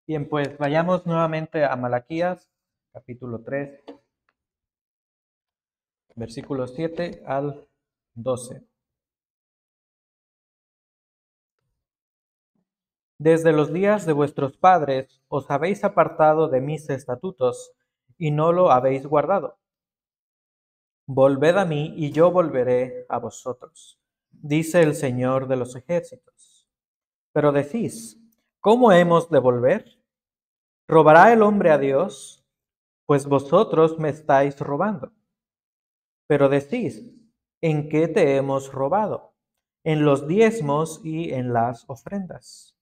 Bien, pues vayamos nuevamente a Malaquías, capítulo 3, versículos 7 al 12. Desde los días de vuestros padres os habéis apartado de mis estatutos y no lo habéis guardado. Volved a mí y yo volveré a vosotros, dice el Señor de los ejércitos. Pero decís, ¿cómo hemos de volver? ¿Robará el hombre a Dios? Pues vosotros me estáis robando. Pero decís, ¿en qué te hemos robado? En los diezmos y en las ofrendas.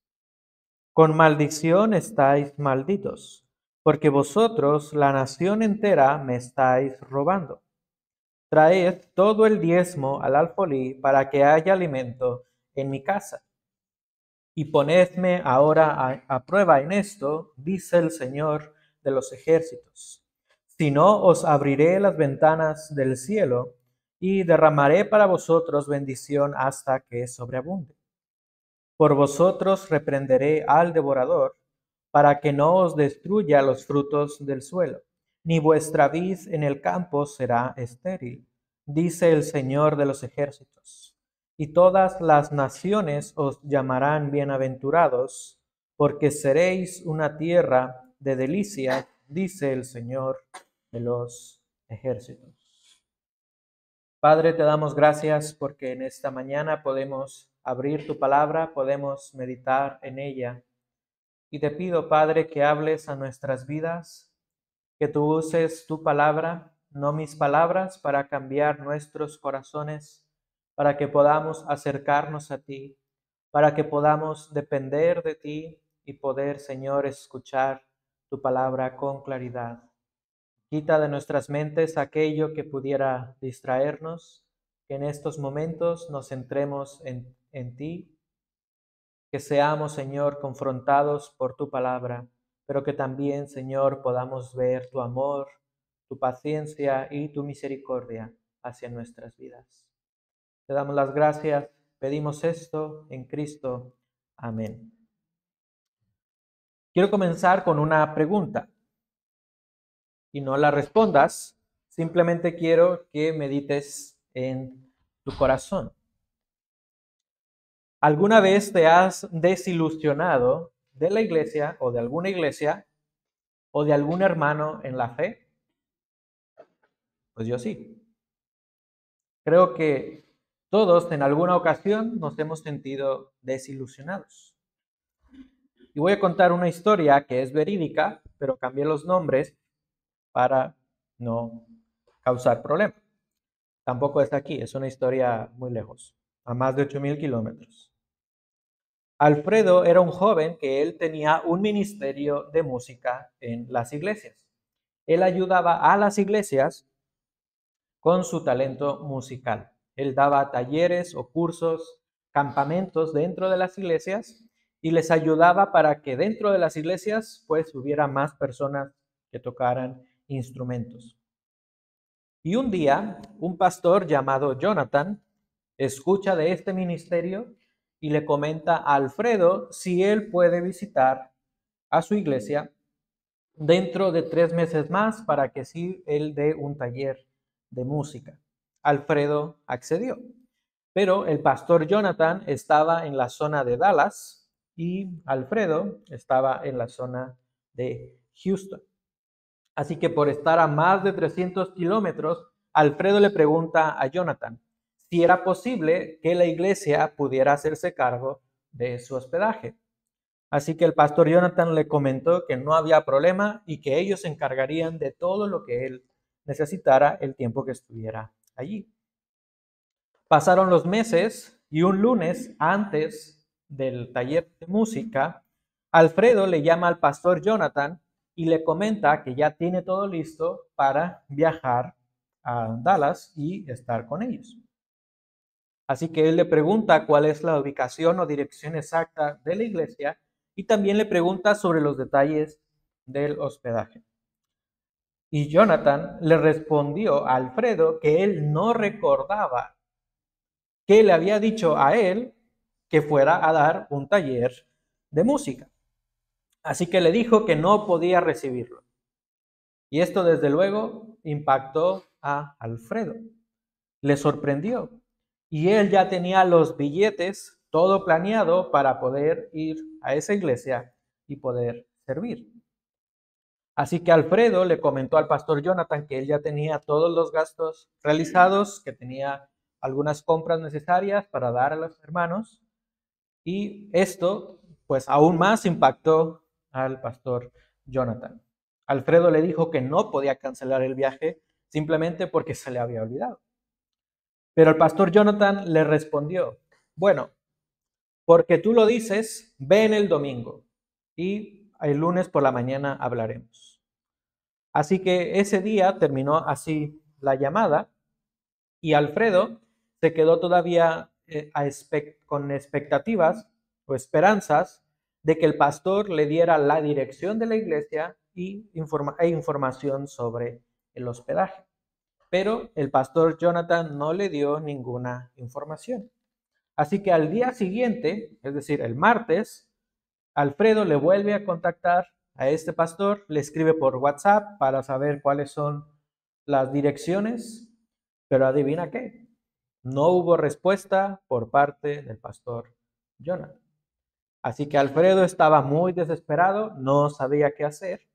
Con maldición estáis malditos, porque vosotros, la nación entera, me estáis robando. Traed todo el diezmo al alfolí para que haya alimento en mi casa. Y ponedme ahora a prueba en esto, dice el Señor de los ejércitos. Si no, os abriré las ventanas del cielo y derramaré para vosotros bendición hasta que sobreabunde. Por vosotros reprenderé al devorador, para que no os destruya los frutos del suelo, ni vuestra vid en el campo será estéril, dice el Señor de los ejércitos. Y todas las naciones os llamarán bienaventurados, porque seréis una tierra de delicia, dice el Señor de los ejércitos. Padre, te damos gracias porque en esta mañana podemos abrir tu palabra, podemos meditar en ella. Y te pido, Padre, que hables a nuestras vidas, que tú uses tu palabra, no mis palabras, para cambiar nuestros corazones, para que podamos acercarnos a ti, para que podamos depender de ti y poder, Señor, escuchar tu palabra con claridad. Quita de nuestras mentes aquello que pudiera distraernos, que en estos momentos nos centremos en ti, que seamos, Señor, confrontados por tu palabra, pero que también, Señor, podamos ver tu amor, tu paciencia y tu misericordia hacia nuestras vidas. Te damos las gracias, pedimos esto en Cristo. Amén. Quiero comenzar con una pregunta y no la respondas, simplemente quiero que medites en tu corazón. ¿Alguna vez te has desilusionado de la iglesia o de alguna iglesia o de algún hermano en la fe? Pues yo sí. Creo que todos en alguna ocasión nos hemos sentido desilusionados. Y voy a contar una historia que es verídica, pero cambié los nombres para no causar problemas. Tampoco es aquí, es una historia muy lejos, a más de 8,000 kilómetros. Alfredo era un joven que él tenía un ministerio de música en las iglesias. Él ayudaba a las iglesias con su talento musical. Él daba talleres o cursos, campamentos dentro de las iglesias y les ayudaba para que dentro de las iglesias pues hubiera más personas que tocaran instrumentos. Y un día, un pastor llamado Jonathan escucha de este ministerio y le comenta a Alfredo si él puede visitar a su iglesia dentro de 3 meses más para que sí él dé un taller de música. Alfredo accedió, pero el pastor Jonathan estaba en la zona de Dallas y Alfredo estaba en la zona de Houston. Así que por estar a más de 300 kilómetros, Alfredo le pregunta a Jonathan si era posible que la iglesia pudiera hacerse cargo de su hospedaje. Así que el pastor Jonathan le comentó que no había problema y que ellos se encargarían de todo lo que él necesitara el tiempo que estuviera allí. Pasaron los meses y un lunes antes del taller de música, Alfredo le llama al pastor Jonathan y le comenta que ya tiene todo listo para viajar a Dallas y estar con ellos. Así que él le pregunta cuál es la ubicación o dirección exacta de la iglesia y también le pregunta sobre los detalles del hospedaje. Y Jonathan le respondió a Alfredo que él no recordaba que le había dicho a él que fuera a dar un taller de música. Así que le dijo que no podía recibirlo. Y esto desde luego impactó a Alfredo. Le sorprendió. Y él ya tenía los billetes, todo planeado para poder ir a esa iglesia y poder servir. Así que Alfredo le comentó al pastor Jonathan que él ya tenía todos los gastos realizados, que tenía algunas compras necesarias para dar a los hermanos. Y esto, pues aún más impactó al pastor Jonathan. Alfredo le dijo que no podía cancelar el viaje simplemente porque se le había olvidado. Pero el pastor Jonathan le respondió, bueno, porque tú lo dices, ven el domingo y el lunes por la mañana hablaremos. Así que ese día terminó así la llamada y Alfredo se quedó todavía con expectativas o esperanzas de que el pastor le diera la dirección de la iglesia e información sobre el hospedaje. Pero el pastor Jonathan no le dio ninguna información. Así que al día siguiente, es decir, el martes, Alfredo le vuelve a contactar a este pastor, le escribe por WhatsApp para saber cuáles son las direcciones, pero adivina qué, no hubo respuesta por parte del pastor Jonathan. Así que Alfredo estaba muy desesperado, no sabía qué hacer,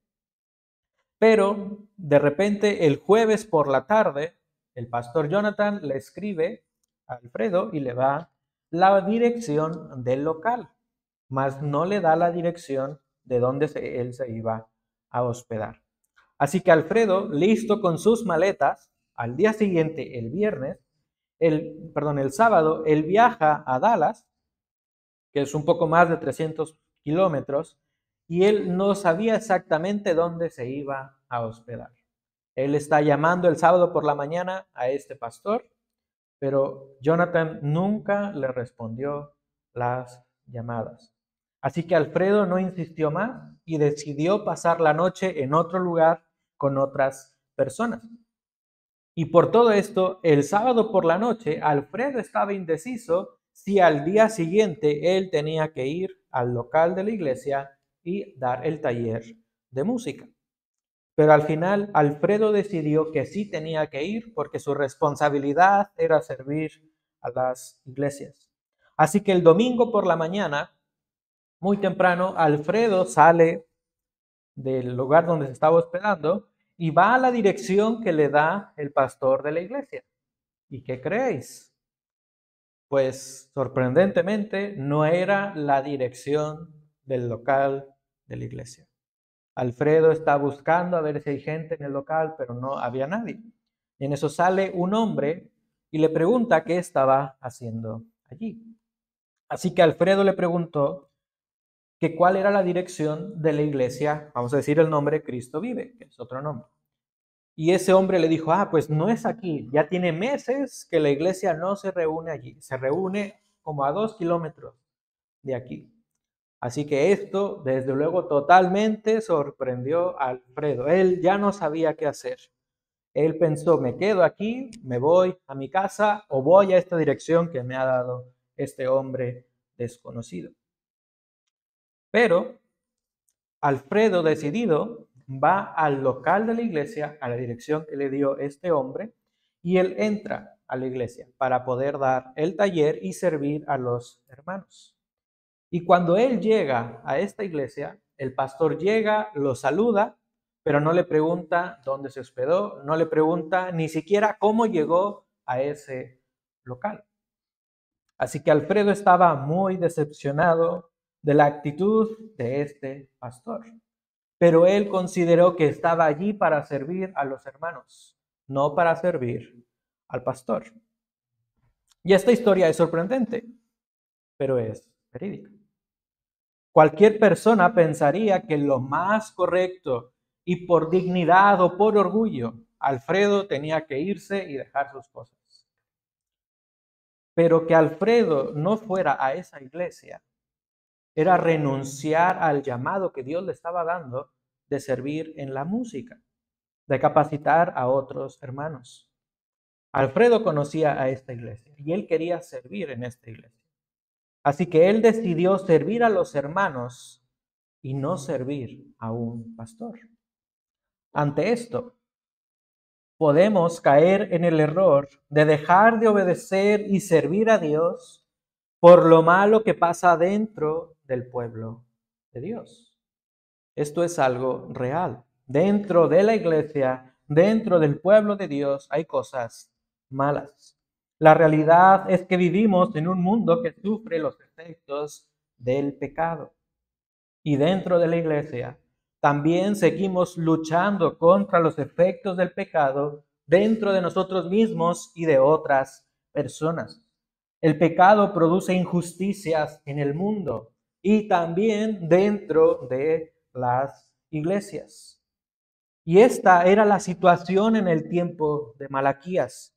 pero de repente el jueves por la tarde, el pastor Jonathan le escribe a Alfredo y le da la dirección del local, mas no le da la dirección de dónde él se iba a hospedar. Así que Alfredo, listo con sus maletas, al día siguiente, el viernes, el sábado, él viaja a Dallas, que es un poco más de 300 kilómetros, y él no sabía exactamente dónde se iba a hospedar. Él está llamando el sábado por la mañana a este pastor, pero Jonathan nunca le respondió las llamadas. Así que Alfredo no insistió más y decidió pasar la noche en otro lugar con otras personas. Y por todo esto, el sábado por la noche, Alfredo estaba indeciso si al día siguiente él tenía que ir al local de la iglesia y dar el taller de música. Pero al final, Alfredo decidió que sí tenía que ir porque su responsabilidad era servir a las iglesias. Así que el domingo por la mañana, muy temprano, Alfredo sale del lugar donde se estaba hospedando y va a la dirección que le da el pastor de la iglesia. ¿Y qué creéis? Pues sorprendentemente no era la dirección del local de la iglesia. Alfredo está buscando a ver si hay gente en el local, pero no había nadie. Y en eso sale un hombre y le pregunta qué estaba haciendo allí. Así que Alfredo le preguntó que cuál era la dirección de la iglesia, vamos a decir el nombre Cristo Vive, que es otro nombre. Y ese hombre le dijo, pues no es aquí, ya tiene meses que la iglesia no se reúne allí, se reúne como a 2 kilómetros de aquí. Así que esto, desde luego, totalmente sorprendió a Alfredo. Él ya no sabía qué hacer. Él pensó, me quedo aquí, me voy a mi casa o voy a esta dirección que me ha dado este hombre desconocido. Pero Alfredo, decidido, va al local de la iglesia, a la dirección que le dio este hombre, y él entra a la iglesia para poder dar el taller y servir a los hermanos. Y cuando él llega a esta iglesia, el pastor llega, lo saluda, pero no le pregunta dónde se hospedó, no le pregunta ni siquiera cómo llegó a ese local. Así que Alfredo estaba muy decepcionado de la actitud de este pastor, pero él consideró que estaba allí para servir a los hermanos, no para servir al pastor. Y esta historia es sorprendente, pero es verídica. Cualquier persona pensaría que lo más correcto y por dignidad o por orgullo, Alfredo tenía que irse y dejar sus cosas. Pero que Alfredo no fuera a esa iglesia era renunciar al llamado que Dios le estaba dando de servir en la música, de capacitar a otros hermanos. Alfredo conocía a esta iglesia y él quería servir en esta iglesia. Así que él decidió servir a los hermanos y no servir a un pastor. Ante esto, podemos caer en el error de dejar de obedecer y servir a Dios por lo malo que pasa dentro del pueblo de Dios. Esto es algo real. Dentro de la iglesia, dentro del pueblo de Dios, hay cosas malas. La realidad es que vivimos en un mundo que sufre los efectos del pecado. Y dentro de la iglesia también seguimos luchando contra los efectos del pecado dentro de nosotros mismos y de otras personas. El pecado produce injusticias en el mundo y también dentro de las iglesias. Y esta era la situación en el tiempo de Malaquías.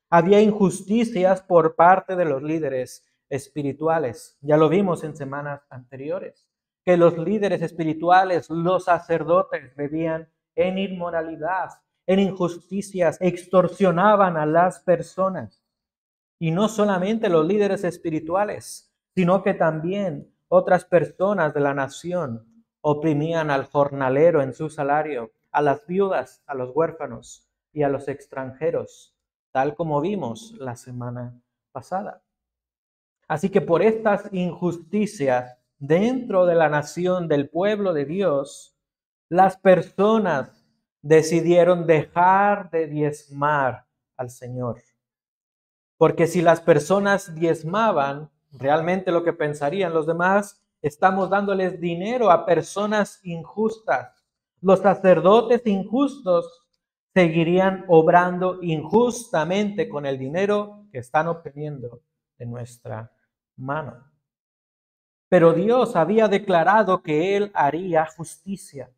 Había injusticias por parte de los líderes espirituales. Ya lo vimos en semanas anteriores, que los líderes espirituales, los sacerdotes, vivían en inmoralidad, en injusticias, extorsionaban a las personas. Y no solamente los líderes espirituales, sino que también otras personas de la nación oprimían al jornalero en su salario, a las viudas, a los huérfanos y a los extranjeros, tal como vimos la semana pasada. Así que por estas injusticias dentro de la nación del pueblo de Dios, las personas decidieron dejar de diezmar al Señor. Porque si las personas diezmaban, realmente lo que pensarían los demás, estamos dándoles dinero a personas injustas. Los sacerdotes injustos seguirían obrando injustamente con el dinero que están obteniendo de nuestra mano. Pero Dios había declarado que Él haría justicia.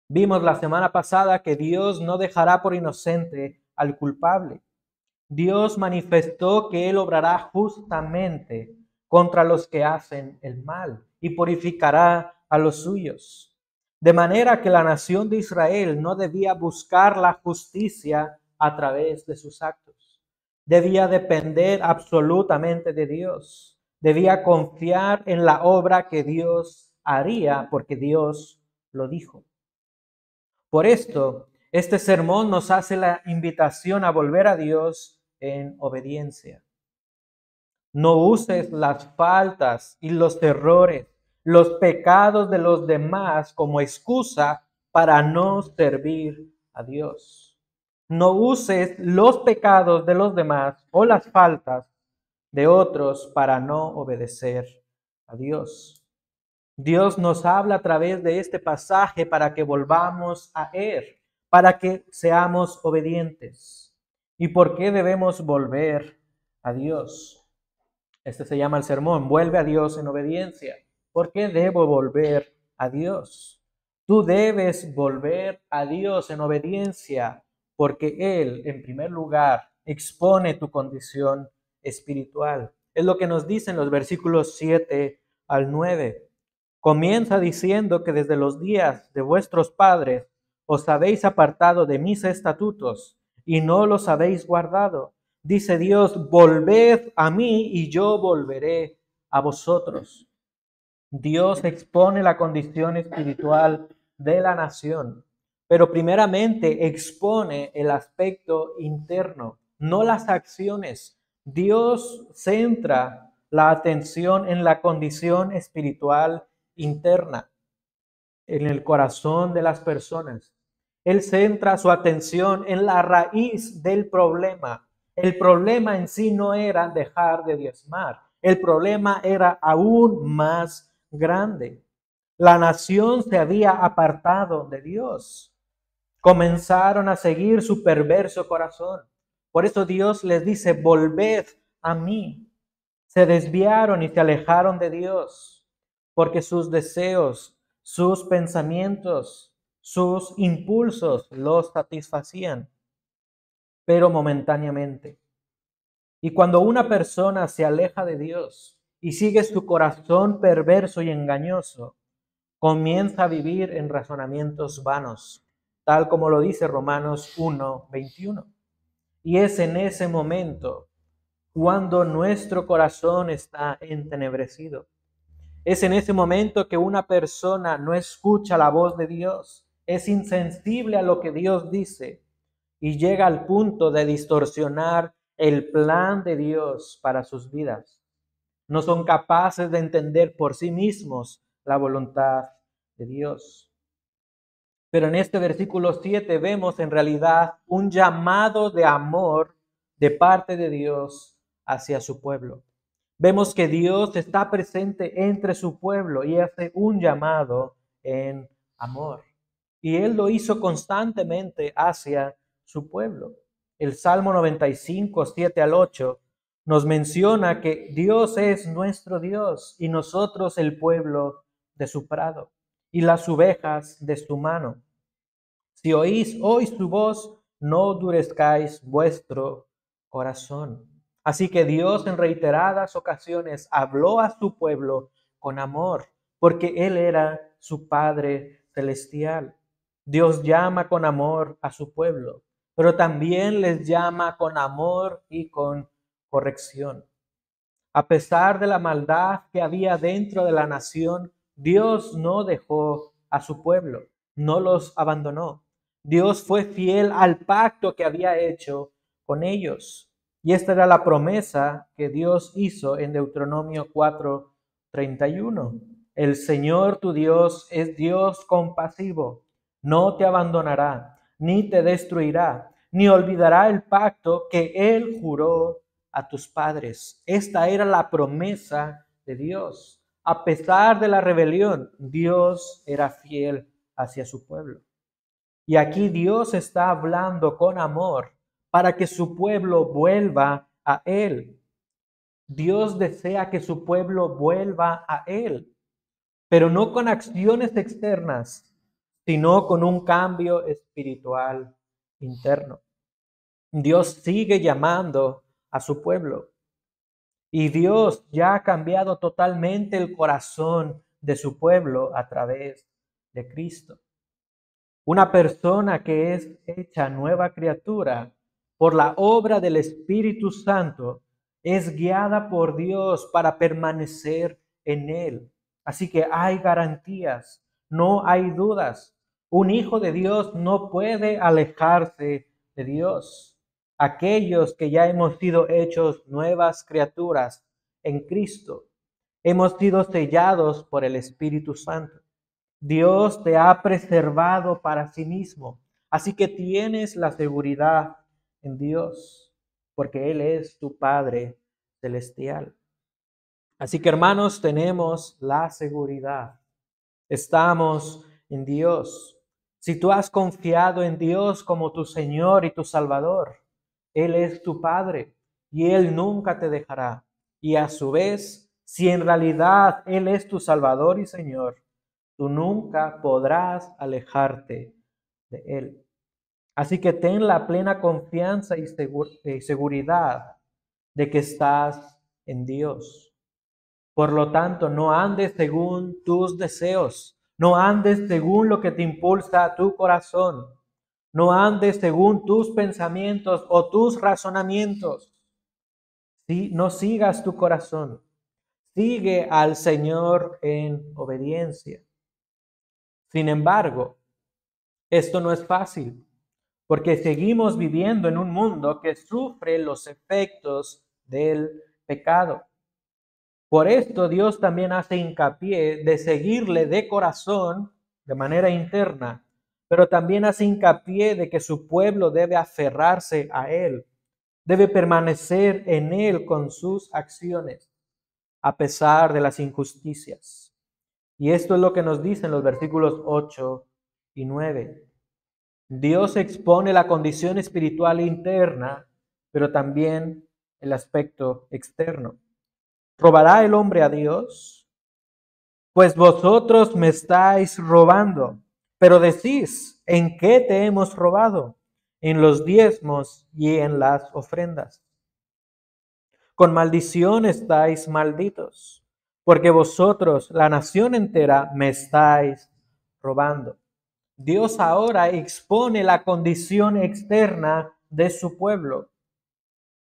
Vimos la semana pasada que Dios no dejará por inocente al culpable. Dios manifestó que Él obrará justamente contra los que hacen el mal y purificará a los suyos. De manera que la nación de Israel no debía buscar la justicia a través de sus actos. Debía depender absolutamente de Dios. Debía confiar en la obra que Dios haría porque Dios lo dijo. Por esto, este sermón nos hace la invitación a volver a Dios en obediencia. No uses las faltas y los errores, los pecados de los demás como excusa para no servir a Dios. No uses los pecados de los demás o las faltas de otros para no obedecer a Dios. Dios nos habla a través de este pasaje para que volvamos a Él, para que seamos obedientes. ¿Y por qué debemos volver a Dios? Este se llama el sermón, vuelve a Dios en obediencia. ¿Por qué debo volver a Dios? Tú debes volver a Dios en obediencia porque Él, en primer lugar, expone tu condición espiritual. Es lo que nos dicen los versículos 7 al 9. Comienza diciendo que desde los días de vuestros padres os habéis apartado de mis estatutos y no los habéis guardado. Dice Dios, volved a mí y yo volveré a vosotros. Dios expone la condición espiritual de la nación, pero primeramente expone el aspecto interno, no las acciones. Dios centra la atención en la condición espiritual interna, en el corazón de las personas. Él centra su atención en la raíz del problema. El problema en sí no era dejar de diezmar. El problema era aún más grande. La nación se había apartado de Dios. Comenzaron a seguir su perverso corazón. Por eso Dios les dice, volved a mí. Se desviaron y se alejaron de Dios, porque sus deseos, sus pensamientos, sus impulsos los satisfacían, pero momentáneamente. Y cuando una persona se aleja de Dios y sigue su corazón perverso y engañoso, comienza a vivir en razonamientos vanos, tal como lo dice Romanos 1:21. Y es en ese momento cuando nuestro corazón está entenebrecido. Es en ese momento que una persona no escucha la voz de Dios, es insensible a lo que Dios dice y llega al punto de distorsionar el plan de Dios para sus vidas. No son capaces de entender por sí mismos la voluntad de Dios. Pero en este versículo 7 vemos en realidad un llamado de amor de parte de Dios hacia su pueblo. Vemos que Dios está presente entre su pueblo y hace un llamado en amor. Y Él lo hizo constantemente hacia su pueblo. El Salmo 95, 7 al 8, nos menciona que Dios es nuestro Dios y nosotros el pueblo de su prado y las ovejas de su mano. Si oís hoy su voz, no endurezcáis vuestro corazón. Así que Dios en reiteradas ocasiones habló a su pueblo con amor, porque Él era su Padre celestial. Dios llama con amor a su pueblo, pero también les llama con amor y con corrección. A pesar de la maldad que había dentro de la nación, Dios no dejó a su pueblo, no los abandonó. Dios fue fiel al pacto que había hecho con ellos. Y esta era la promesa que Dios hizo en Deuteronomio 4:31. El Señor tu Dios es Dios compasivo, no te abandonará, ni te destruirá, ni olvidará el pacto que Él juró a tus padres. Esta era la promesa de Dios. A pesar de la rebelión, Dios era fiel hacia su pueblo. Y aquí Dios está hablando con amor para que su pueblo vuelva a Él. Dios desea que su pueblo vuelva a Él, pero no con acciones externas, sino con un cambio espiritual interno. Dios sigue llamando a su pueblo. Y Dios ya ha cambiado totalmente el corazón de su pueblo a través de Cristo. Una persona que es hecha nueva criatura por la obra del Espíritu Santo es guiada por Dios para permanecer en Él. Así que hay garantías, no hay dudas. Un hijo de Dios no puede alejarse de Dios. Aquellos que ya hemos sido hechos nuevas criaturas en Cristo, hemos sido sellados por el Espíritu Santo. Dios te ha preservado para sí mismo, así que tienes la seguridad en Dios, porque Él es tu Padre celestial. Así que hermanos, tenemos la seguridad. Estamos en Dios. Si tú has confiado en Dios como tu Señor y tu Salvador, Él es tu Padre y Él nunca te dejará. Y a su vez, si en realidad Él es tu Salvador y Señor, tú nunca podrás alejarte de Él. Así que ten la plena confianza y seguridad de que estás en Dios. Por lo tanto, no andes según tus deseos, no andes según lo que te impulsa a tu corazón, no andes según tus pensamientos o tus razonamientos. Sí, no sigas tu corazón, sigue al Señor en obediencia. Sin embargo, esto no es fácil, porque seguimos viviendo en un mundo que sufre los efectos del pecado. Por esto Dios también hace hincapié de seguirle de corazón, de manera interna, pero también hace hincapié de que su pueblo debe aferrarse a Él, debe permanecer en Él con sus acciones, a pesar de las injusticias. Y esto es lo que nos dicen los versículos 8 y 9. Dios expone la condición espiritual interna, pero también el aspecto externo. ¿Robará el hombre a Dios? Pues vosotros me estáis robando. Pero decís, ¿en qué te hemos robado? En los diezmos y en las ofrendas. Con maldición estáis malditos, porque vosotros, la nación entera, me estáis robando. Dios ahora expone la condición externa de su pueblo.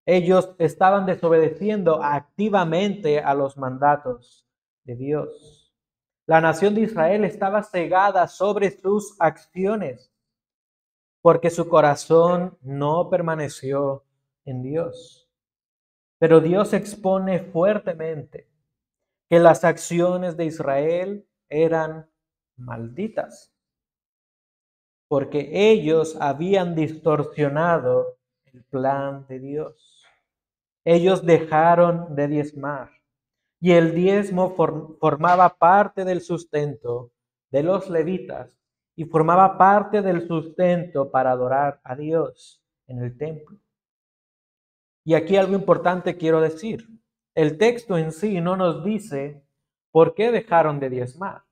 Ellos estaban desobedeciendo activamente a los mandatos de Dios. La nación de Israel estaba cegada sobre sus acciones porque su corazón no permaneció en Dios. Pero Dios expone fuertemente que las acciones de Israel eran malditas, porque ellos habían distorsionado el plan de Dios. Ellos dejaron de diezmar, y el diezmo formaba parte del sustento de los levitas y formaba parte del sustento para adorar a Dios en el templo. Y aquí algo importante quiero decir. El texto en sí no nos dice por qué dejaron de diezmar,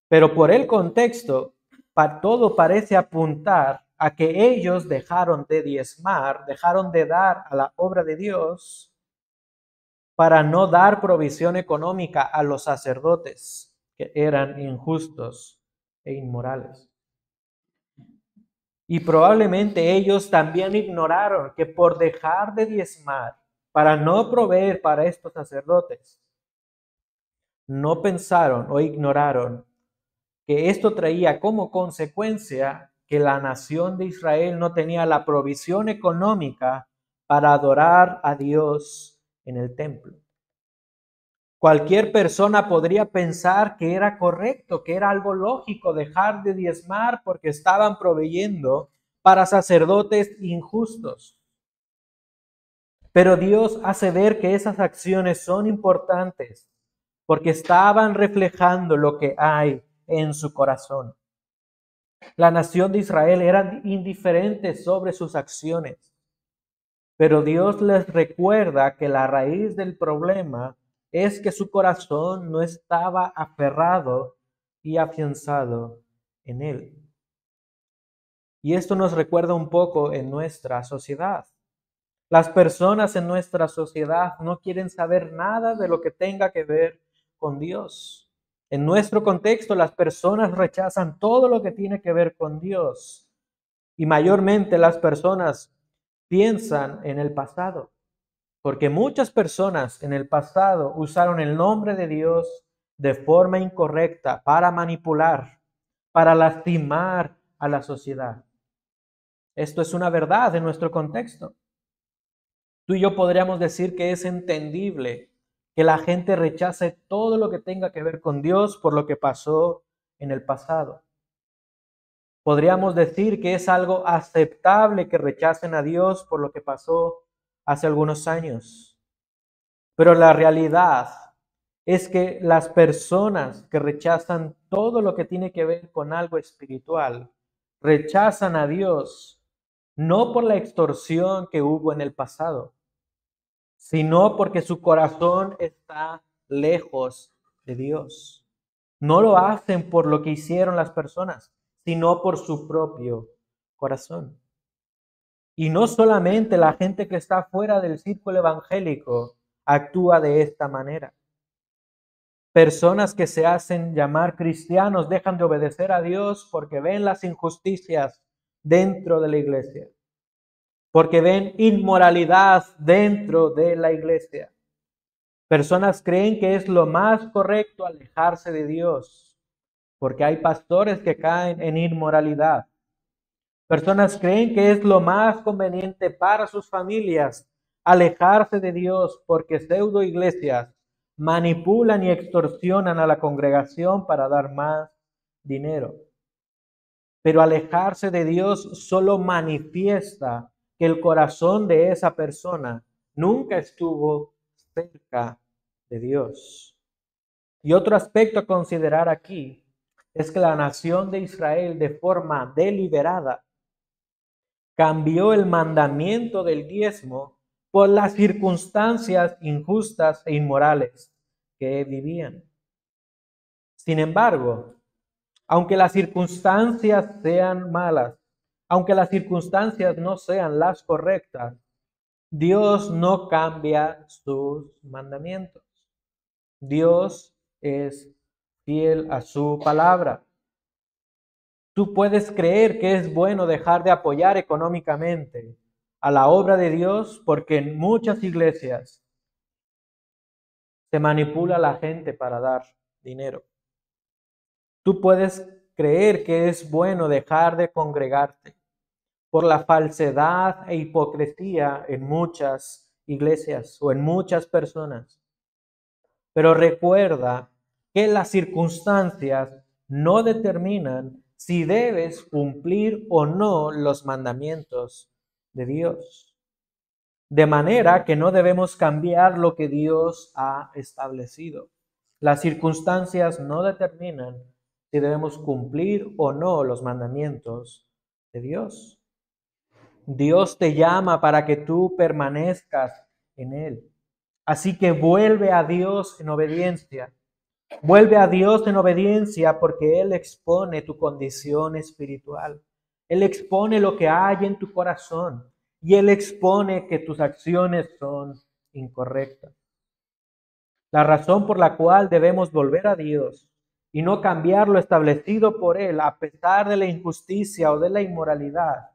pero por el contexto, todo parece apuntar a que ellos dejaron de diezmar, dejaron de dar a la obra de Dios para no dar provisión económica a los sacerdotes que eran injustos e inmorales. Y probablemente ellos también ignoraron que por dejar de diezmar, para no proveer para estos sacerdotes, no pensaron o ignoraron que esto traía como consecuencia que la nación de Israel no tenía la provisión económica para adorar a Dios en el templo. Cualquier persona podría pensar que era correcto, que era algo lógico dejar de diezmar porque estaban proveyendo para sacerdotes injustos. Pero Dios hace ver que esas acciones son importantes porque estaban reflejando lo que hay en su corazón. La nación de Israel era indiferente sobre sus acciones, pero Dios les recuerda que la raíz del problema es que su corazón no estaba aferrado y afianzado en Él. Y esto nos recuerda un poco en nuestra sociedad. Las personas en nuestra sociedad no quieren saber nada de lo que tenga que ver con Dios. En nuestro contexto, las personas rechazan todo lo que tiene que ver con Dios. Y mayormente las personas piensan en el pasado. Porque muchas personas en el pasado usaron el nombre de Dios de forma incorrecta para manipular, para lastimar a la sociedad. Esto es una verdad en nuestro contexto. Tú y yo podríamos decir que es entendible que la gente rechace todo lo que tenga que ver con Dios por lo que pasó en el pasado. Podríamos decir que es algo aceptable que rechacen a Dios por lo que pasó hace algunos años. Pero la realidad es que las personas que rechazan todo lo que tiene que ver con algo espiritual, rechazan a Dios no por la extorsión que hubo en el pasado, sino porque su corazón está lejos de Dios. No lo hacen por lo que hicieron las personas, sino por su propio corazón. Y no solamente la gente que está fuera del círculo evangélico actúa de esta manera. Personas que se hacen llamar cristianos dejan de obedecer a Dios porque ven las injusticias dentro de la iglesia, porque ven inmoralidad dentro de la iglesia. Personas creen que es lo más correcto alejarse de Dios, porque hay pastores que caen en inmoralidad. Personas creen que es lo más conveniente para sus familias alejarse de Dios, porque pseudo iglesias manipulan y extorsionan a la congregación para dar más dinero. Pero alejarse de Dios solo manifiesta que el corazón de esa persona nunca estuvo cerca de Dios. Y otro aspecto a considerar aquí es que la nación de Israel, de forma deliberada, cambió el mandamiento del diezmo por las circunstancias injustas e inmorales que vivían. Sin embargo, aunque las circunstancias sean malas, aunque las circunstancias no sean las correctas, Dios no cambia sus mandamientos. Dios es fiel a su palabra. Tú puedes creer que es bueno dejar de apoyar económicamente a la obra de Dios porque en muchas iglesias Se manipula a la gente para dar dinero. Tú puedes creer que es bueno dejar de congregarte por la falsedad e hipocresía en muchas iglesias o en muchas personas. Pero recuerda que las circunstancias no determinan si debes cumplir o no los mandamientos de Dios. De manera que no debemos cambiar lo que Dios ha establecido. Las circunstancias no determinan si debemos cumplir o no los mandamientos de Dios. Dios te llama para que tú permanezcas en Él. Así que vuelve a Dios en obediencia. Vuelve a Dios en obediencia porque Él expone tu condición espiritual. Él expone lo que hay en tu corazón y Él expone que tus acciones son incorrectas. La razón por la cual debemos volver a Dios y no cambiar lo establecido por Él a pesar de la injusticia o de la inmoralidad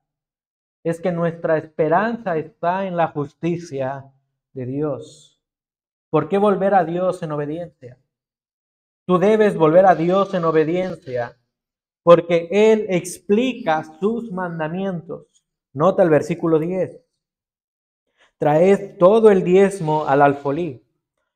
es que nuestra esperanza está en la justicia de Dios. ¿Por qué volver a Dios en obediencia? Tú debes volver a Dios en obediencia porque Él explica sus mandamientos. Nota el versículo 10. Traed todo el diezmo al alfolí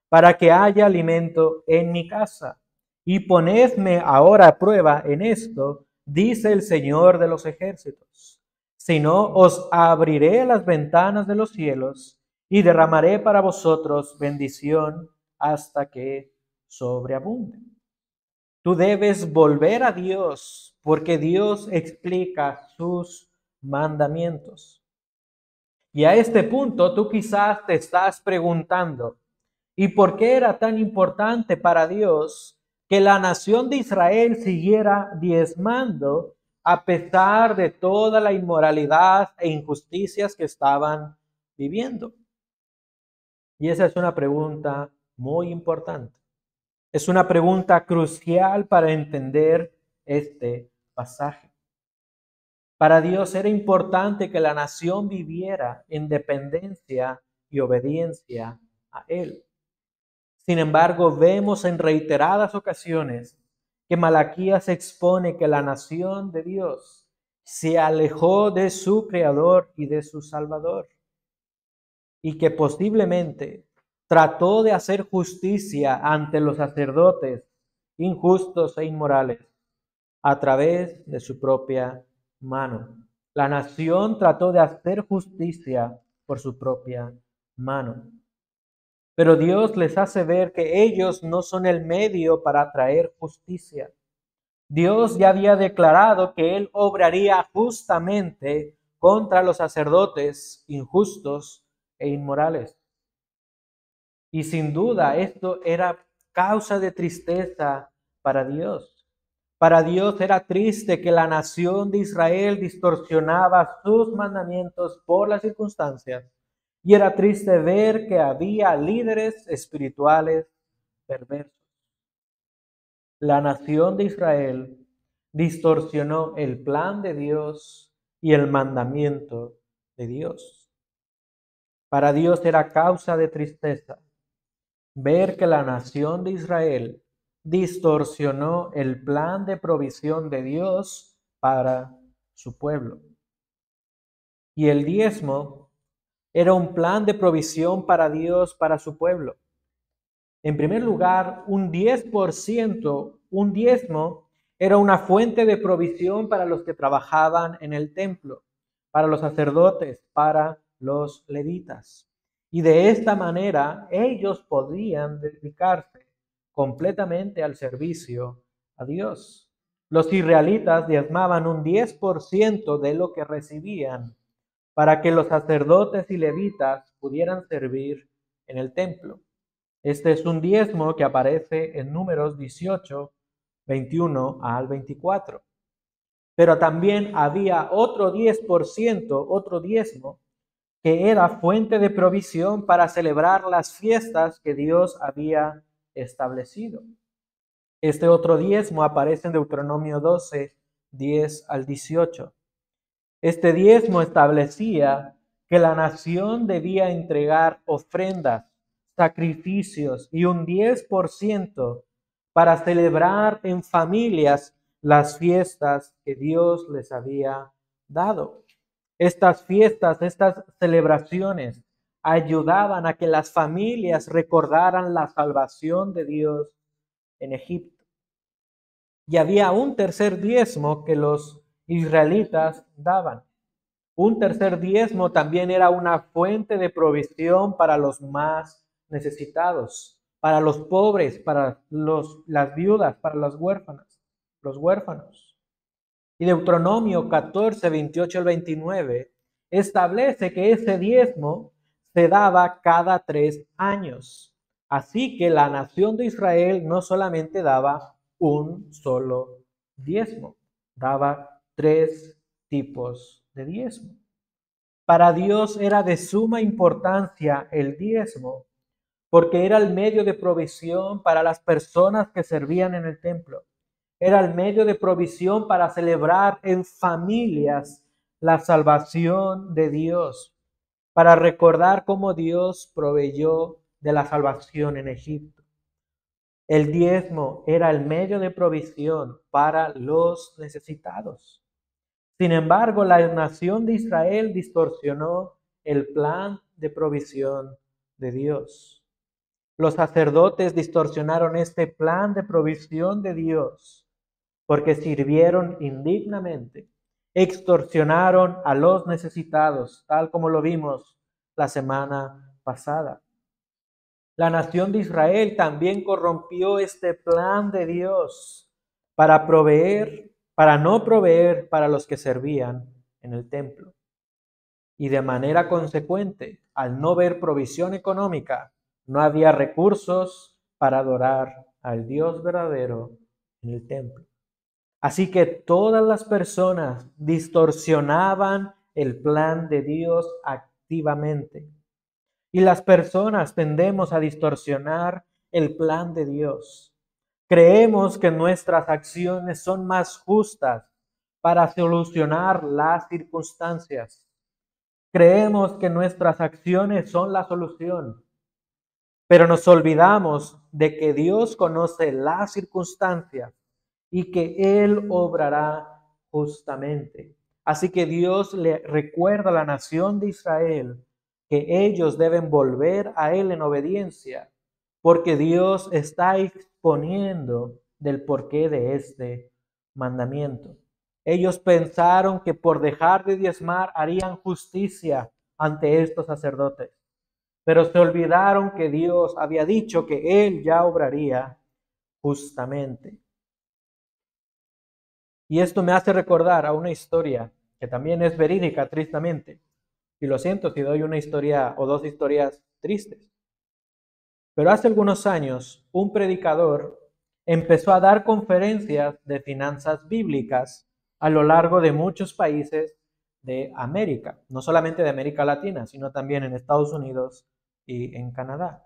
para que haya alimento en mi casa. Y ponedme ahora a prueba en esto, dice el Señor de los ejércitos. Si no, os abriré las ventanas de los cielos y derramaré para vosotros bendición hasta que sobreabunde. Tú debes volver a Dios porque Dios explica sus mandamientos. Y a este punto tú quizás te estás preguntando, ¿y por qué era tan importante para Dios que la nación de Israel siguiera diezmando a pesar de toda la inmoralidad e injusticias que estaban viviendo? Y esa es una pregunta muy importante. Es una pregunta crucial para entender este pasaje. Para Dios era importante que la nación viviera en dependencia y obediencia a Él. Sin embargo, vemos en reiteradas ocasiones que Malaquías expone que la nación de Dios se alejó de su Creador y de su Salvador, y que posiblemente trató de hacer justicia ante los sacerdotes injustos e inmorales a través de su propia mano. La nación trató de hacer justicia por su propia mano. Pero Dios les hace ver que ellos no son el medio para traer justicia. Dios ya había declarado que Él obraría justamente contra los sacerdotes injustos e inmorales. Y sin duda esto era causa de tristeza para Dios. Para Dios era triste que la nación de Israel distorsionaba sus mandamientos por las circunstancias. Y era triste ver que había líderes espirituales perversos. La nación de Israel distorsionó el plan de Dios y el mandamiento de Dios. Para Dios era causa de tristeza ver que la nación de Israel distorsionó el plan de provisión de Dios para su pueblo. Y el diezmo era un plan de provisión para Dios, para su pueblo. En primer lugar, un 10%, un diezmo, era una fuente de provisión para los que trabajaban en el templo, para los sacerdotes, para los levitas. Y de esta manera ellos podían dedicarse completamente al servicio a Dios. Los israelitas diezmaban un 10% de lo que recibían para que los sacerdotes y levitas pudieran servir en el templo. Este es un diezmo que aparece en Números 18, 21 al 24. Pero también había otro 10%, otro diezmo, que era fuente de provisión para celebrar las fiestas que Dios había establecido. Este otro diezmo aparece en Deuteronomio 12, 10 al 18. Este diezmo establecía que la nación debía entregar ofrendas sacrificios y un 10% para celebrar en familias las fiestas que Dios les había dado. Estas fiestas, estas celebraciones ayudaban a que las familias recordaran la salvación de Dios en Egipto. Y había un tercer diezmo que los israelitas daban. Un tercer diezmo también era una fuente de provisión para los más necesitados, para los pobres, para las viudas, para los huérfanos. Y Deuteronomio 14, 28 al 29 establece que ese diezmo se daba cada 3 años. Así que la nación de Israel no solamente daba un solo diezmo, daba 3 tipos de diezmo. Para Dios era de suma importancia el diezmo, porque era el medio de provisión para las personas que servían en el templo. Era el medio de provisión para celebrar en familias la salvación de Dios, para recordar cómo Dios proveyó de la salvación en Egipto. El diezmo era el medio de provisión para los necesitados. Sin embargo, la nación de Israel distorsionó el plan de provisión de Dios. Los sacerdotes distorsionaron este plan de provisión de Dios porque sirvieron indignamente, extorsionaron a los necesitados, tal como lo vimos la semana pasada. La nación de Israel también corrompió este plan de Dios para no proveer para los que servían en el templo. Y de manera consecuente, al no ver provisión económica, no había recursos para adorar al Dios verdadero en el templo. Así que todas las personas distorsionaban el plan de Dios activamente. Y las personas tendemos a distorsionar el plan de Dios. Creemos que nuestras acciones son más justas para solucionar las circunstancias. Creemos que nuestras acciones son la solución, pero nos olvidamos de que Dios conoce las circunstancias y que Él obrará justamente. Así que Dios le recuerda a la nación de Israel que ellos deben volver a Él en obediencia, porque Dios está exponiendo del porqué de este mandamiento. Ellos pensaron que por dejar de diezmar harían justicia ante estos sacerdotes, pero se olvidaron que Dios había dicho que Él ya obraría justamente. Y esto me hace recordar a una historia que también es verídica, tristemente. Y lo siento si doy una historia o dos historias tristes. Pero hace algunos años, un predicador empezó a dar conferencias de finanzas bíblicas a lo largo de muchos países de América, no solamente de América Latina, sino también en Estados Unidos y en Canadá.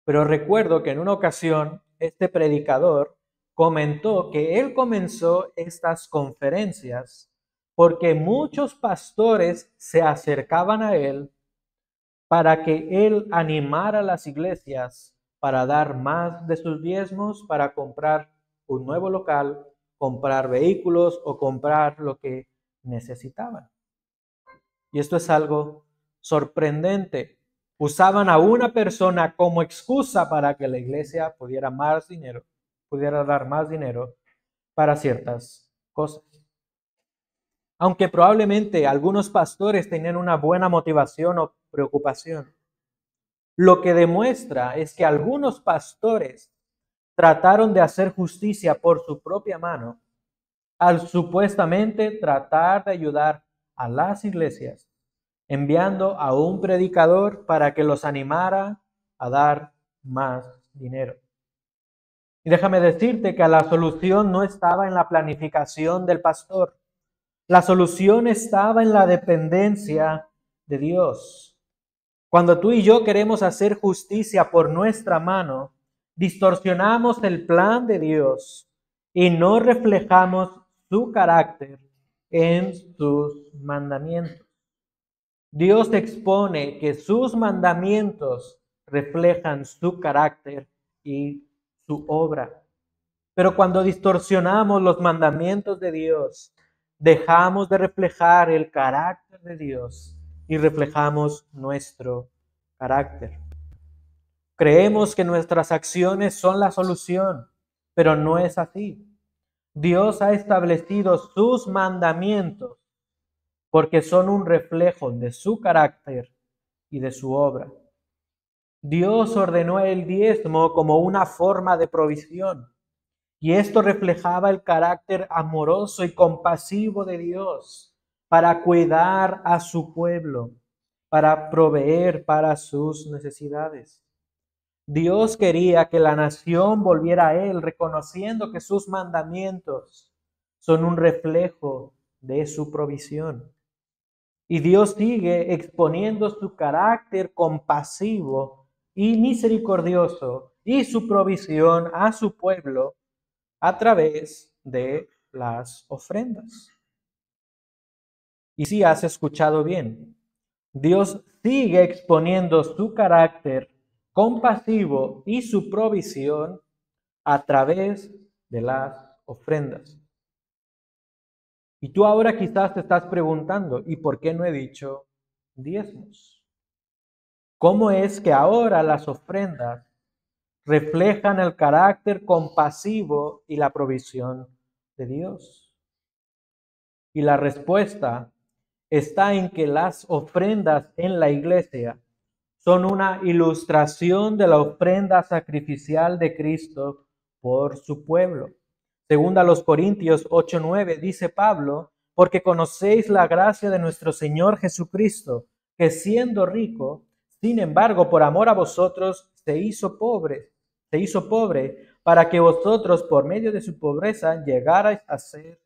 Pero recuerdo que en una ocasión este predicador comentó que él comenzó estas conferencias porque muchos pastores se acercaban a él para que él animara a las iglesias para dar más de sus diezmos, para comprar un nuevo local, comprar vehículos o comprar lo que necesitaban. Y esto es algo sorprendente. Usaban a una persona como excusa para que la iglesia pudiera dar más dinero para ciertas cosas. Aunque probablemente algunos pastores tenían una buena motivación o preocupación, lo que demuestra es que algunos pastores trataron de hacer justicia por su propia mano al supuestamente tratar de ayudar a las iglesias, enviando a un predicador para que los animara a dar más dinero. Y déjame decirte que la solución no estaba en la planificación del pastor. La solución estaba en la dependencia de Dios. Cuando tú y yo queremos hacer justicia por nuestra mano, distorsionamos el plan de Dios y no reflejamos su carácter en sus mandamientos. Dios expone que sus mandamientos reflejan su carácter y su obra. Pero cuando distorsionamos los mandamientos de Dios, dejamos de reflejar el carácter de Dios y reflejamos nuestro carácter. Creemos que nuestras acciones son la solución, pero no es así. Dios ha establecido sus mandamientos porque son un reflejo de su carácter y de su obra. Dios ordenó el diezmo como una forma de provisión, y esto reflejaba el carácter amoroso y compasivo de Dios para cuidar a su pueblo, para proveer para sus necesidades. Dios quería que la nación volviera a Él, reconociendo que sus mandamientos son un reflejo de su provisión. Y Dios sigue exponiendo su carácter compasivo y misericordioso y su provisión a su pueblo a través de las ofrendas. Y si has escuchado bien, Dios sigue exponiendo su carácter compasivo y su provisión a través de las ofrendas. Y tú ahora quizás te estás preguntando, ¿y por qué no he dicho diezmos? ¿Cómo es que ahora las ofrendas reflejan el carácter compasivo y la provisión de Dios? Y la respuesta está en que las ofrendas en la iglesia son una ilustración de la ofrenda sacrificial de Cristo por su pueblo. Según a los Corintios 8:9 dice Pablo, porque conocéis la gracia de nuestro Señor Jesucristo, que siendo rico, sin embargo, por amor a vosotros, se hizo pobre para que vosotros, por medio de su pobreza, llegarais a ser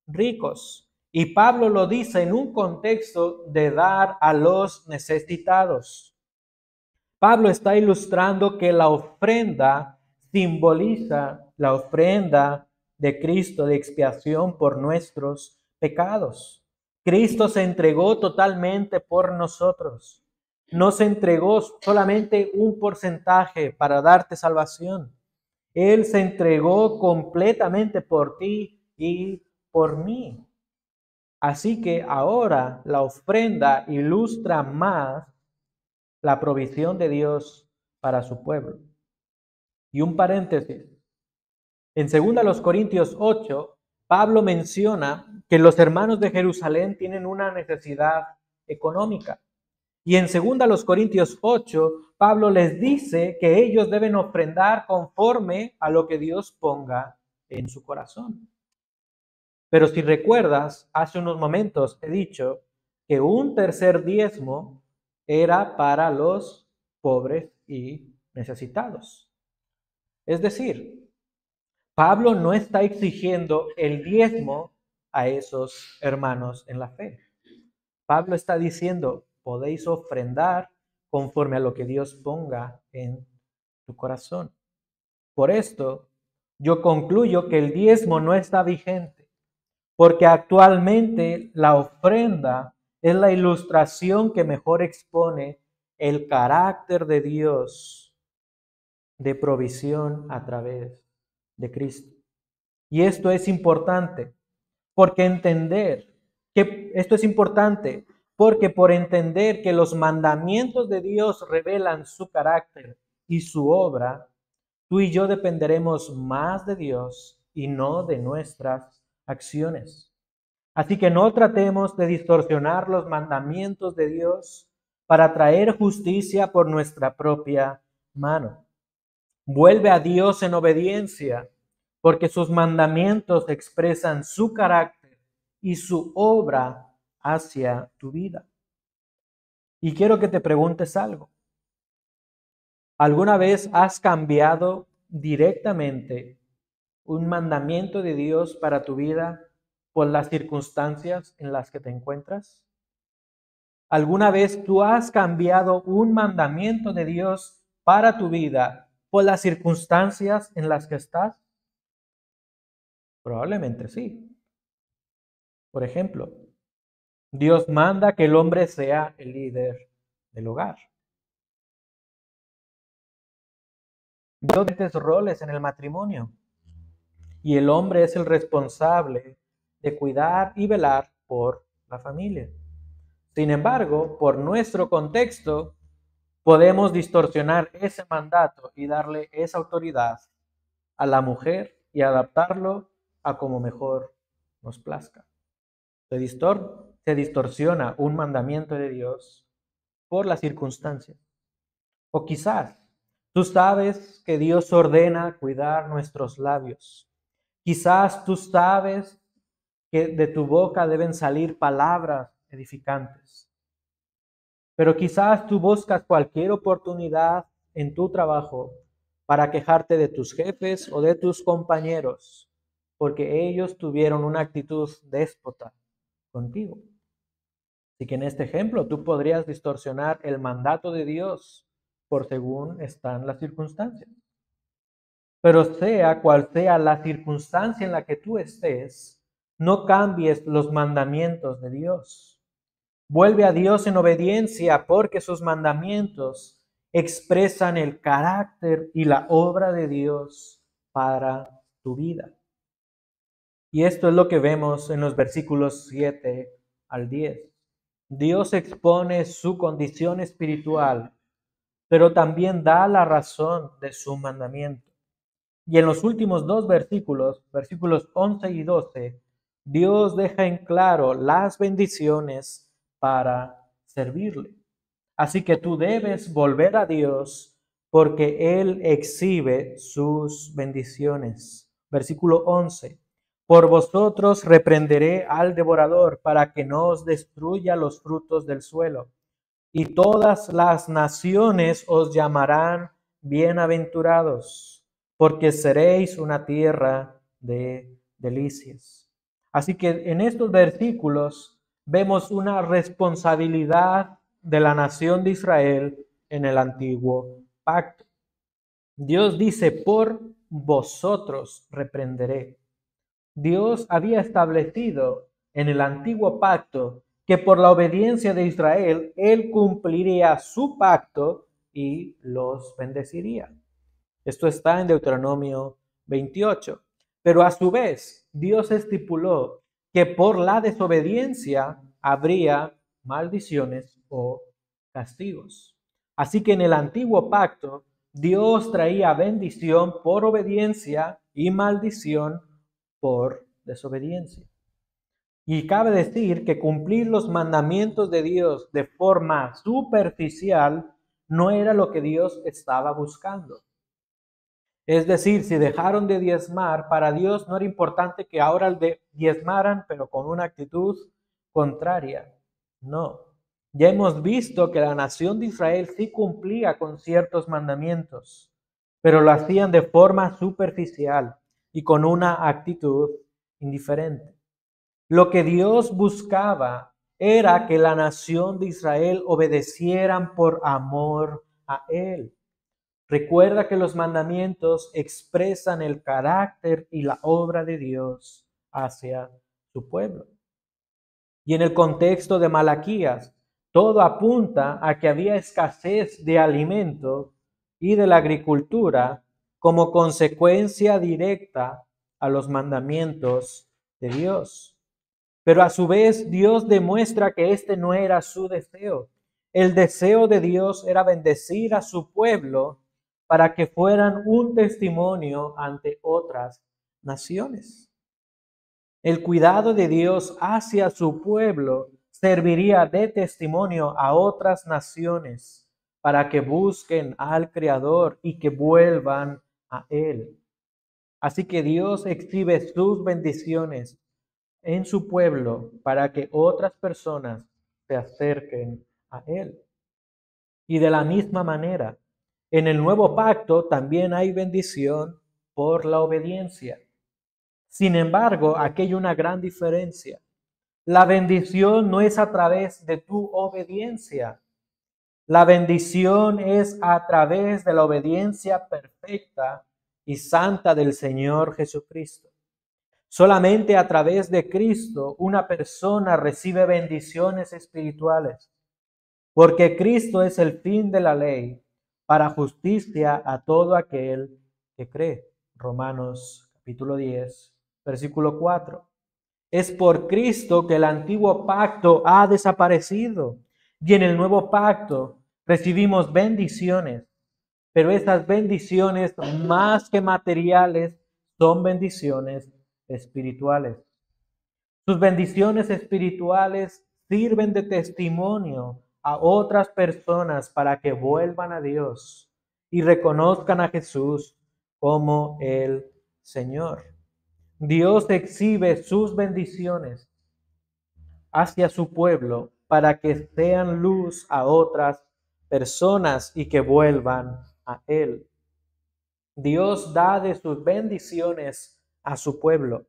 ricos. Y Pablo lo dice en un contexto de dar a los necesitados. Pablo está ilustrando que la ofrenda simboliza la ofrenda de Cristo de expiación por nuestros pecados. Cristo se entregó totalmente por nosotros. No se entregó solamente un porcentaje para darte salvación. Él se entregó completamente por ti y por mí. Así que ahora la ofrenda ilustra más la provisión de Dios para su pueblo. Y un paréntesis. En 2 Corintios 8, Pablo menciona que los hermanos de Jerusalén tienen una necesidad económica. Y en 2 Corintios 8, Pablo les dice que ellos deben ofrendar conforme a lo que Dios ponga en su corazón. Pero si recuerdas, hace unos momentos he dicho que un tercer diezmo era para los pobres y necesitados. Es decir, Pablo no está exigiendo el diezmo a esos hermanos en la fe. Pablo está diciendo, podéis ofrendar conforme a lo que Dios ponga en tu corazón. Por esto, yo concluyo que el diezmo no está vigente, porque actualmente la ofrenda es la ilustración que mejor expone el carácter de Dios de provisión a través de Cristo. Y esto es importante, porque esto es importante, porque por entender que los mandamientos de Dios revelan su carácter y su obra, tú y yo dependeremos más de Dios y no de nuestras acciones. Así que no tratemos de distorsionar los mandamientos de Dios para traer justicia por nuestra propia mano. Vuelve a Dios en obediencia, porque sus mandamientos expresan su carácter y su obra hacia tu vida. Y quiero que te preguntes algo. ¿Alguna vez has cambiado directamente un mandamiento de Dios para tu vida por las circunstancias en las que te encuentras? ¿Alguna vez tú has cambiado un mandamiento de Dios para tu vida por las circunstancias en las que estás? Probablemente sí. Por ejemplo, Dios manda que el hombre sea el líder del hogar. dio diferentes roles en el matrimonio. Y el hombre es el responsable de cuidar y velar por la familia. Sin embargo, por nuestro contexto, podemos distorsionar ese mandato y darle esa autoridad a la mujer y adaptarlo a como mejor nos plazca. Se distorsiona un mandamiento de Dios por las circunstancias. O quizás tú sabes que Dios ordena cuidar nuestros labios. Quizás tú sabes que de tu boca deben salir palabras edificantes. Pero quizás tú buscas cualquier oportunidad en tu trabajo para quejarte de tus jefes o de tus compañeros, porque ellos tuvieron una actitud déspota contigo. Así que en este ejemplo tú podrías distorsionar el mandato de Dios por según están las circunstancias. Pero sea cual sea la circunstancia en la que tú estés, no cambies los mandamientos de Dios. Vuelve a Dios en obediencia porque sus mandamientos expresan el carácter y la obra de Dios para tu vida. Y esto es lo que vemos en los versículos 7 al 10. Dios expone su condición espiritual, pero también da la razón de su mandamiento. Y en los últimos dos versículos, versículos 11 y 12, Dios deja en claro las bendiciones para servirle. Así que tú debes volver a Dios porque Él exhibe sus bendiciones. Versículo 11. Por vosotros reprenderé al devorador para que no os destruya los frutos del suelo. Y todas las naciones os llamarán bienaventurados, porque seréis una tierra de delicias. Así que en estos versículos vemos una responsabilidad de la nación de Israel en el antiguo pacto. Dios dice, por vosotros reprenderé. Dios había establecido en el antiguo pacto que por la obediencia de Israel, Él cumpliría su pacto y los bendeciría. Esto está en Deuteronomio 28. Pero a su vez, Dios estipuló que por la desobediencia habría maldiciones o castigos. Así que en el antiguo pacto, Dios traía bendición por obediencia y maldición por desobediencia. Y cabe decir que cumplir los mandamientos de Dios de forma superficial no era lo que Dios estaba buscando. Es decir, si dejaron de diezmar, para Dios no era importante que ahora diezmaran, pero con una actitud contraria. No. Ya hemos visto que la nación de Israel sí cumplía con ciertos mandamientos, pero lo hacían de forma superficial y con una actitud indiferente. Lo que Dios buscaba era que la nación de Israel obedecieran por amor a Él. Recuerda que los mandamientos expresan el carácter y la obra de Dios hacia su pueblo. Y en el contexto de Malaquías, todo apunta a que había escasez de alimento y de la agricultura como consecuencia directa a los mandamientos de Dios. Pero a su vez Dios demuestra que este no era su deseo. El deseo de Dios era bendecir a su pueblo para que fueran un testimonio ante otras naciones. El cuidado de Dios hacia su pueblo serviría de testimonio a otras naciones para que busquen al Creador y que vuelvan a Él. Así que Dios exhibe sus bendiciones en su pueblo para que otras personas se acerquen a Él. Y de la misma manera, en el nuevo pacto también hay bendición por la obediencia. Sin embargo, aquí hay una gran diferencia. La bendición no es a través de tu obediencia. La bendición es a través de la obediencia perfecta y santa del Señor Jesucristo. Solamente a través de Cristo una persona recibe bendiciones espirituales, porque Cristo es el fin de la ley, para justicia a todo aquel que cree. Romanos capítulo 10, versículo 4. Es por Cristo que el antiguo pacto ha desaparecido y en el nuevo pacto recibimos bendiciones, pero estas bendiciones más que materiales son bendiciones espirituales. Sus bendiciones espirituales sirven de testimonio a otras personas para que vuelvan a Dios y reconozcan a Jesús como el Señor. Dios exhibe sus bendiciones hacia su pueblo para que sean luz a otras personas y que vuelvan a Él. Dios da de sus bendiciones a su pueblo.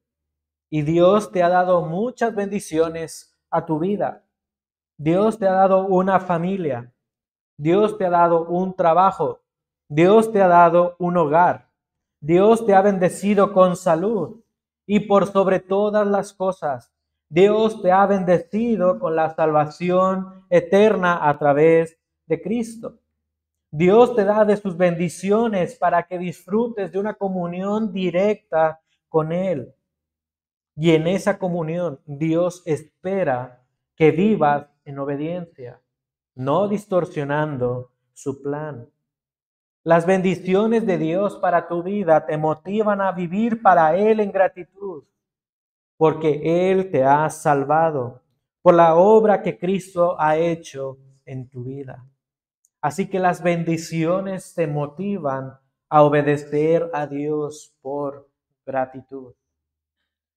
Y Dios te ha dado muchas bendiciones a tu vida. Dios te ha dado una familia. Dios te ha dado un trabajo. Dios te ha dado un hogar. Dios te ha bendecido con salud. Y por sobre todas las cosas, Dios te ha bendecido con la salvación eterna a través de Cristo. Dios te da de sus bendiciones para que disfrutes de una comunión directa con Él. Y en esa comunión Dios espera que vivas en obediencia, no distorsionando su plan. Las bendiciones de Dios para tu vida te motivan a vivir para Él en gratitud, porque Él te ha salvado por la obra que Cristo ha hecho en tu vida. Así que las bendiciones te motivan a obedecer a Dios por gratitud.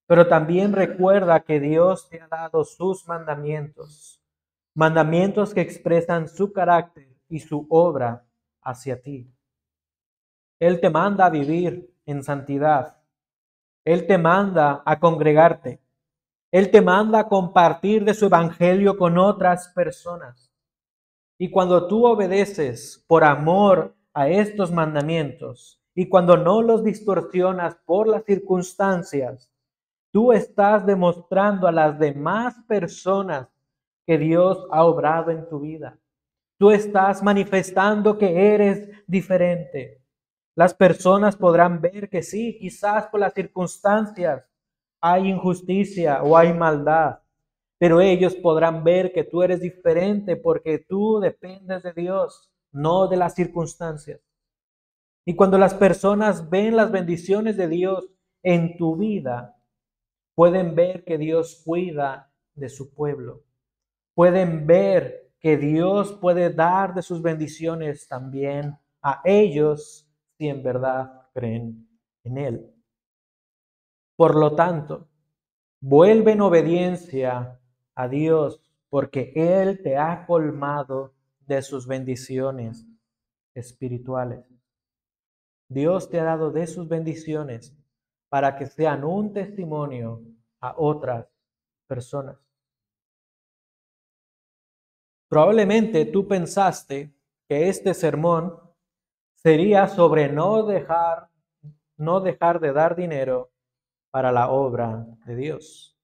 Pero también recuerda que Dios te ha dado sus mandamientos, mandamientos que expresan su carácter y su obra hacia ti. Él te manda a vivir en santidad. Él te manda a congregarte. Él te manda a compartir de su evangelio con otras personas. Y cuando tú obedeces por amor a estos mandamientos y cuando no los distorsionas por las circunstancias, tú estás demostrando a las demás personas que Dios ha obrado en tu vida. Tú estás manifestando que eres diferente. Las personas podrán ver que sí, quizás por las circunstancias hay injusticia o hay maldad, pero ellos podrán ver que tú eres diferente porque tú dependes de Dios, no de las circunstancias. Y cuando las personas ven las bendiciones de Dios en tu vida, pueden ver que Dios cuida de su pueblo. Pueden ver que Dios puede dar de sus bendiciones también a ellos si en verdad creen en Él. Por lo tanto, vuelve en obediencia a Dios porque Él te ha colmado de sus bendiciones espirituales. Dios te ha dado de sus bendiciones para que sean un testimonio a otras personas. Probablemente tú pensaste que este sermón sería sobre no dejar de dar dinero para la obra de Dios.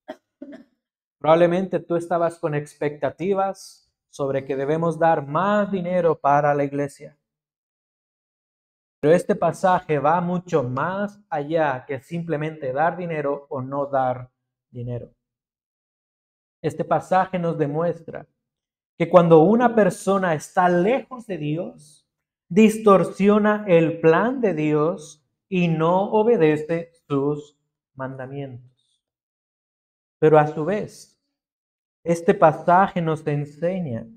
Probablemente tú estabas con expectativas sobre que debemos dar más dinero para la iglesia. Pero este pasaje va mucho más allá que simplemente dar dinero o no dar dinero. Este pasaje nos demuestra que cuando una persona está lejos de Dios, distorsiona el plan de Dios y no obedece sus mandamientos. Pero a su vez, este pasaje nos enseña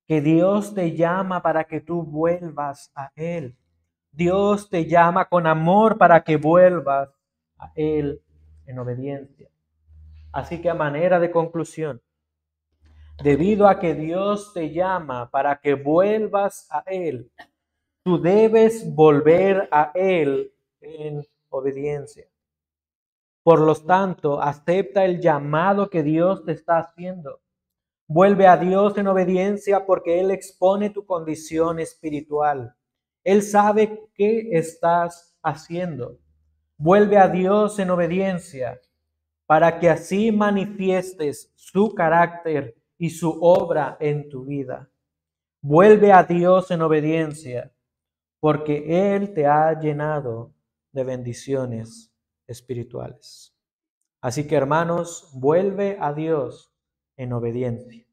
que Dios te llama para que tú vuelvas a Él. Dios te llama con amor para que vuelvas a Él en obediencia. Así que a manera de conclusión, debido a que Dios te llama para que vuelvas a Él, tú debes volver a Él en obediencia. Por lo tanto, acepta el llamado que Dios te está haciendo. Vuelve a Dios en obediencia porque Él expone tu condición espiritual. Él sabe qué estás haciendo. Vuelve a Dios en obediencia para que así manifiestes su carácter y su obra en tu vida. Vuelve a Dios en obediencia porque Él te ha llenado de bendiciones espirituales. Así que, hermanos, vuelve a Dios en obediencia.